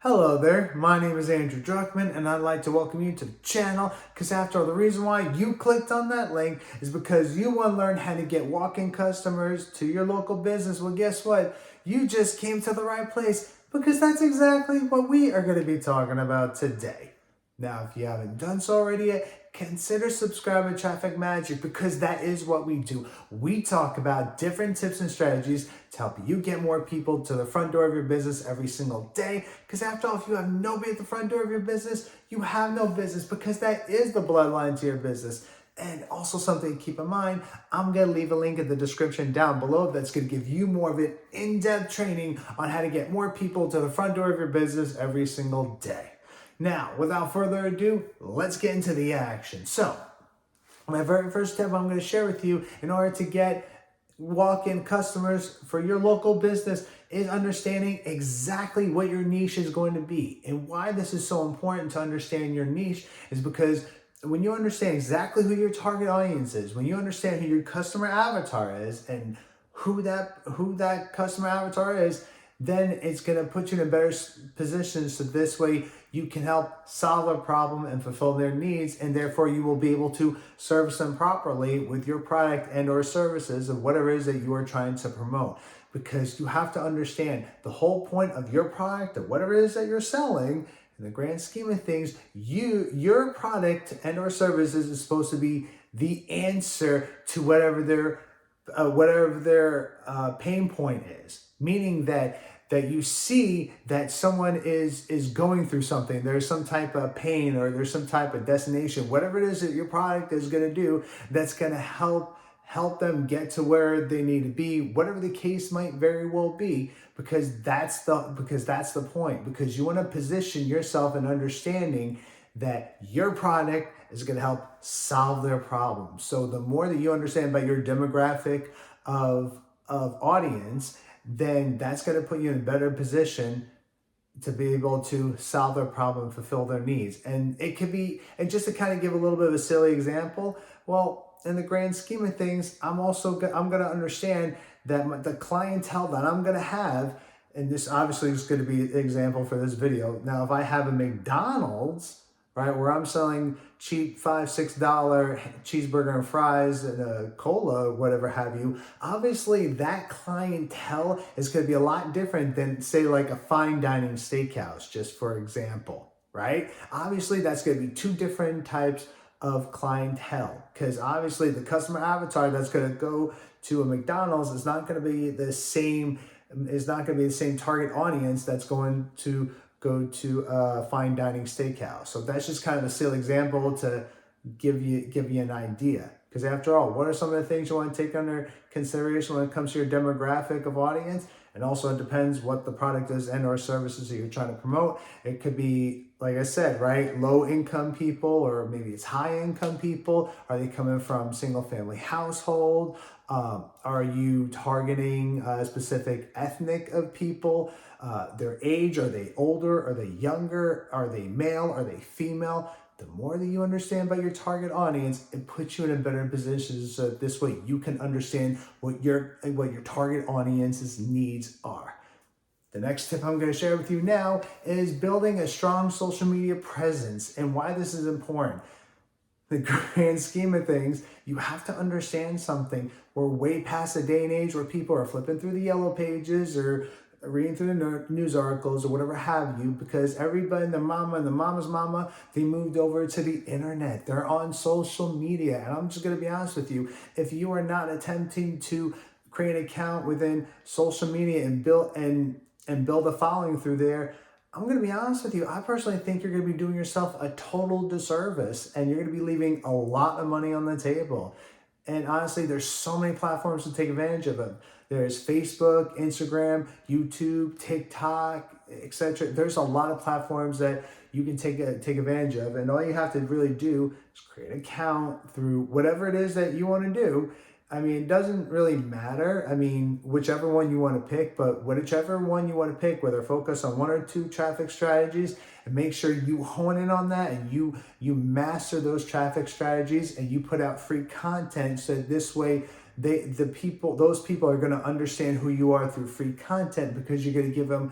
Hello there, my name is Andrew Druckman and I'd like to welcome you to the channel because after all, the reason why you clicked on that link is because you want to learn how to get walk-in customers to your local business. Well, guess what? You just came to the right place because that's exactly what we are going to be talking about today. Now, if you haven't done so already yet, consider subscribing to Traffic Magic because that is what we do. We talk about different tips and strategies to help you get more people to the front door of your business every single day. Because after all, if you have nobody at the front door of your business, you have no business because that is the bloodline to your business. And also something to keep in mind, I'm going to leave a link in the description down below that's going to give you more of an in-depth training on how to get more people to the front door of your business every single day. Now, without further ado, let's get into the action. So, my very first tip I'm going to share with you in order to get walk-in customers for your local business is understanding exactly what your niche is going to be. And why this is so important to understand your niche is because when you understand exactly who your target audience is, when you understand who your customer avatar is and who that customer avatar is, then it's going to put you in a better position so this way you can help solve a problem and fulfill their needs, and therefore you will be able to service them properly with your product and or services of whatever it is that you are trying to promote. Because you have to understand the whole point of your product or whatever it is that you're selling. In the grand scheme of things, your product and or services is supposed to be the answer to whatever their pain point is. Meaning that you see that someone is going through something, there's some type of pain or there's some type of destination, whatever it is that your product is going to do, that's going to help them get to where they need to be, whatever the case might very well be, because that's the point, because you want to position yourself in understanding that your product is going to help solve their problem. So the more that you understand about your demographic of audience, then that's going to put you in a better position to be able to solve their problem, fulfill their needs. And it could be, and just to kind of give a little bit of a silly example, well, in the grand scheme of things, I'm going to understand that the clientele that I'm going to have, and this obviously is going to be an example for this video. Now, if I have a McDonald's, right, where I'm selling cheap $5, $6 cheeseburger and fries and a cola, whatever have you, obviously that clientele is going to be a lot different than, say, like a fine dining steakhouse, just for example, right? Obviously, that's going to be two different types of clientele, because obviously the customer avatar that's going to go to a McDonald's is not going to be the same target audience that's going to go to a fine dining steakhouse. So that's just kind of a silly example to give you an idea. Because after all, what are some of the things you want to take under consideration when it comes to your demographic of audience? And also it depends what the product is and or services that you're trying to promote. It could be, like I said, right, low income people, or maybe it's high income people. Are they coming from single family household? Are you targeting a specific ethnic of people? Their age, are they older? Are they younger? Are they male? Are they female? The more that you understand about your target audience, it puts you in a better position so this way you can understand what your target audience's needs are. The next tip I'm going to share with you now is building a strong social media presence and why this is important. The grand scheme of things, you have to understand something. We're way past the day and age where people are flipping through the yellow pages or reading through the news articles or whatever have you, because everybody and their mama and the mama's mama, they moved over to the internet. They're on social media. And I'm just going to be honest with you, if you are not attempting to create an account within social media and build a following through there, I'm going to be honest with you, I personally think you're going to be doing yourself a total disservice and you're going to be leaving a lot of money on the table. And honestly, there's so many platforms to take advantage of them. There's Facebook, Instagram, YouTube, TikTok, etc. There's a lot of platforms that you can take advantage of. And all you have to really do is create an account through whatever it is that you want to do. I mean, it doesn't really matter. I mean, whichever one you want to pick, but whichever one you want to pick, whether focus on one or two traffic strategies, and make sure you hone in on that and you master those traffic strategies and you put out free content so this way those people are going to understand who you are through free content, because you're going to give them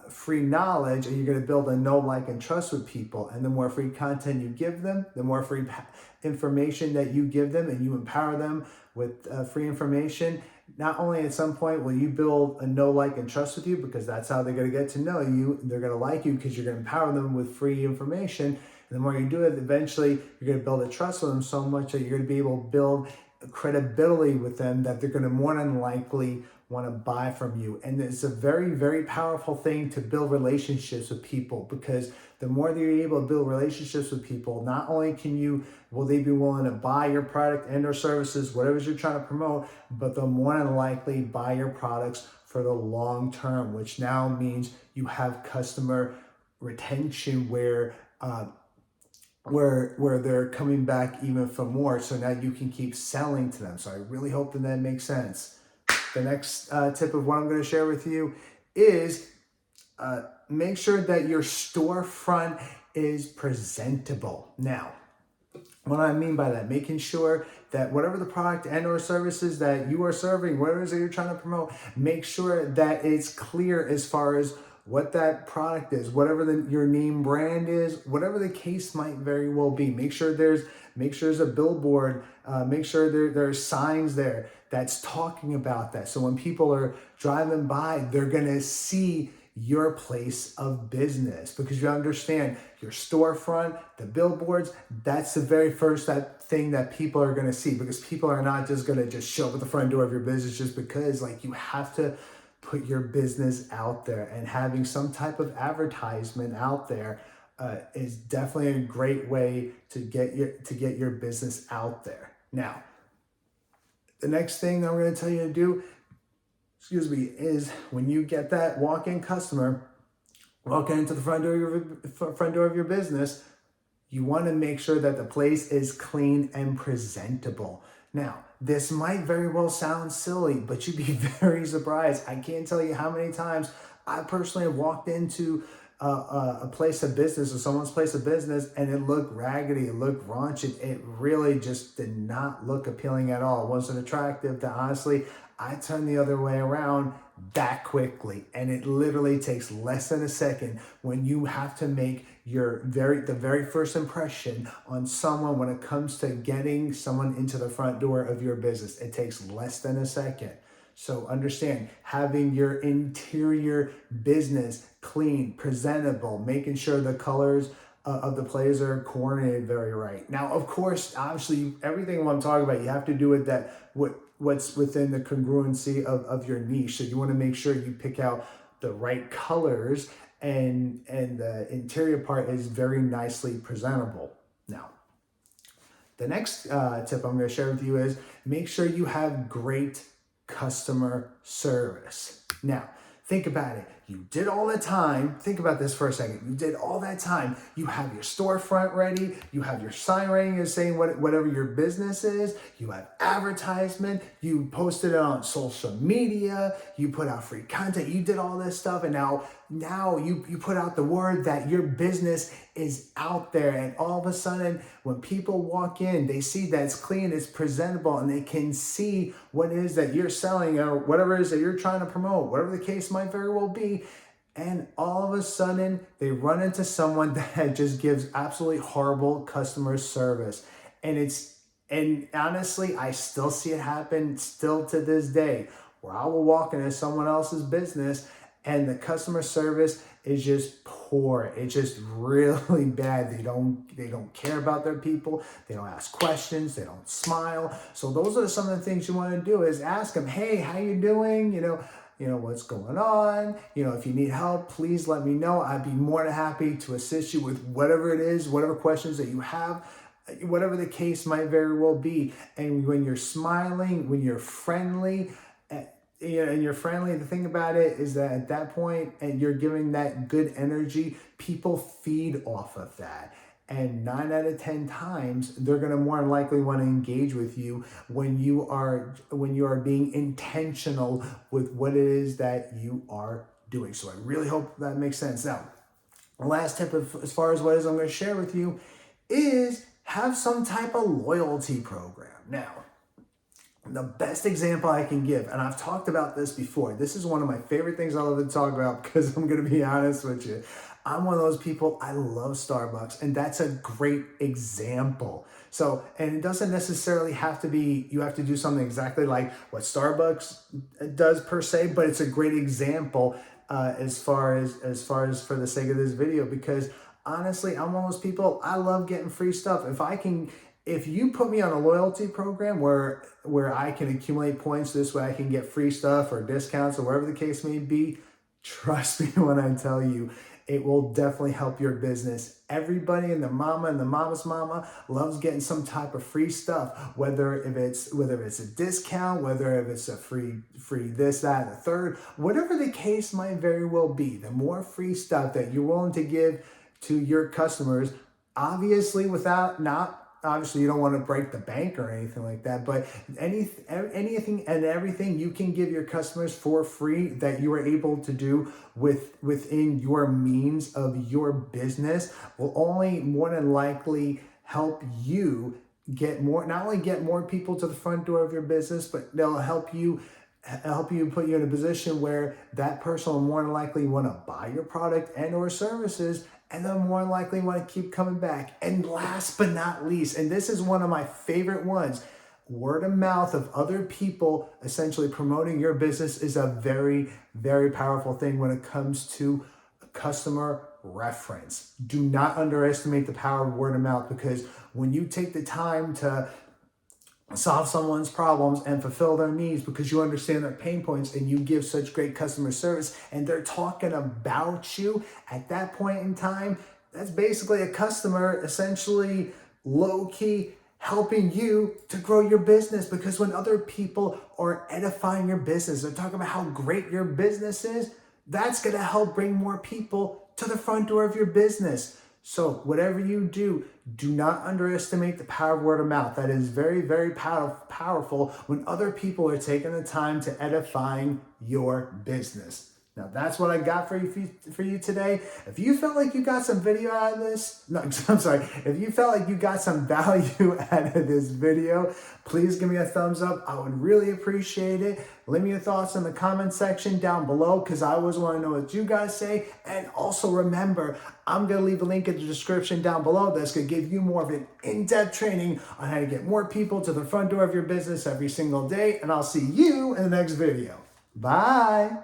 free knowledge, and you're going to build a know, like, and trust with people. And the more free content you give them, the more free information that you give them, and you empower them with free information. Not only at some point will you build a know, like, and trust with you, because that's how they're going to get to know you. They're going to like you because you're going to empower them with free information. And the more you do it, eventually you're going to build a trust with them so much that you're going to be able to build credibility with them that they're going to more than likely want to buy from you. And it's a very, very powerful thing to build relationships with people, because the more that you're able to build relationships with people, not only will they be willing to buy your product and or services, whatever you're trying to promote, but they'll more than likely buy your products for the long term, which now means you have customer retention where they're coming back even for more. So now you can keep selling to them. So I really hope that makes sense. The next tip of what I'm going to share with you is make sure that your storefront is presentable. Now, what I mean by that, making sure that whatever the product and or services that you are serving, whatever it is that you're trying to promote, make sure that it's clear as far as what that product is, whatever your name brand is, whatever the case might very well be. Make sure there's a billboard, make sure there are signs there that's talking about that. So when people are driving by, they're gonna see your place of business, because you understand your storefront, the billboards, that's the very first thing that people are gonna see, because people are not just gonna just show up at the front door of your business just because. Like, you have to put your business out there, and having some type of advertisement out there is definitely a great way to get your business out there. Now, the next thing I'm going to tell you to do, is when you get that walk-in customer walking into the front door of your business, you want to make sure that the place is clean and presentable. Now, this might very well sound silly, but you'd be very surprised. I can't tell you how many times I personally have walked into a place of business, or someone's place of business, and it looked raggedy, it looked raunchy. It really just did not look appealing at all. It wasn't attractive. That honestly, I turned the other way around that quickly. And it literally takes less than a second when you have to make the very first impression on someone when it comes to getting someone into the front door of your business. It takes less than a second. So understand, having your interior business clean, presentable, making sure the colors of the plays are coordinated very right. Now, of course, obviously, everything what I'm talking about, you have to do with what's within the congruency of your niche. So you want to make sure you pick out the right colors, and the interior part is very nicely presentable. Now, the next tip I'm going to share with you is make sure you have great customer service. Now, think about it. You did all the time. Think about this for a second. You did all that time. You have your storefront ready. You have your sign ready and saying whatever your business is. You have advertisement. You posted it on social media. You put out free content. You did all this stuff. And now you put out the word that your business is out there. And all of a sudden, when people walk in, they see that it's clean, it's presentable, and they can see what it is that you're selling, or whatever it is that you're trying to promote, whatever the case might very well be. And all of a sudden, they run into someone that just gives absolutely horrible customer service. And honestly, I still see it happen still to this day, where I will walk into someone else's business and the customer service is just poor. It's just really bad. They don't care about their people. They don't ask questions. They don't smile. So those are some of the things you want to do, is ask them, hey, how you doing? You know, what's going on? If you need help, please let me know. I'd be more than happy to assist you with whatever it is, whatever questions that you have, whatever the case might very well be. And when you're smiling, when you're friendly, the thing about it is that at that point, and you're giving that good energy, people feed off of that. And 9 out of 10 times, they're going to more than likely want to engage with you when you are being intentional with what it is that you are doing. So I really hope that makes sense. Now, the last tip as far as what it is I'm going to share with you is have some type of loyalty program. Now, The best example I can give, and I've talked about this before, this is one of my favorite things I love to talk about because I'm going to be honest with you. I'm one of those people, I love Starbucks, and that's a great example. So, and it doesn't necessarily have to be, you have to do something exactly like what Starbucks does per se, but it's a great example as far as for the sake of this video, because honestly, I'm one of those people, I love getting free stuff. If you put me on a loyalty program where I can accumulate points, this way I can get free stuff or discounts or whatever the case may be, trust me when I tell you, it will definitely help your business. Everybody and the mama's mama loves getting some type of free stuff, whether it's a discount, whether if it's a free this, that, and the third, whatever the case might very well be. The more free stuff that you're willing to give to your customers, obviously without not obviously you don't want to break the bank or anything like that, but anything and everything you can give your customers for free that you are able to do within your means of your business will only more than likely help you get more, not only get more people to the front door of your business, but they'll help you put you in a position where that person will more than likely want to buy your product and or services, and they'll more than likely want to keep coming back. And last but not least, and this is one of my favorite ones, word of mouth of other people essentially promoting your business is a very, very powerful thing when it comes to customer reference. Do not underestimate the power of word of mouth, because when you take the time to solve someone's problems and fulfill their needs because you understand their pain points and you give such great customer service and they're talking about you at that point in time, that's basically a customer essentially low-key helping you to grow your business, because when other people are edifying your business, they're talking about how great your business is, that's going to help bring more people to the front door of your business. So whatever you do, do not underestimate the power of word of mouth. That is very, very powerful when other people are taking the time to edifying your business. Now that's what I got for you today. If you felt like you got some video out of this, no, I'm sorry. If you felt like you got some value out of this video, please give me a thumbs up. I would really appreciate it. Leave me your thoughts in the comment section down below, because I always want to know what you guys say. And also remember, I'm going to leave a link in the description down below that's going to give you more of an in-depth training on how to get more people to the front door of your business every single day. And I'll see you in the next video. Bye.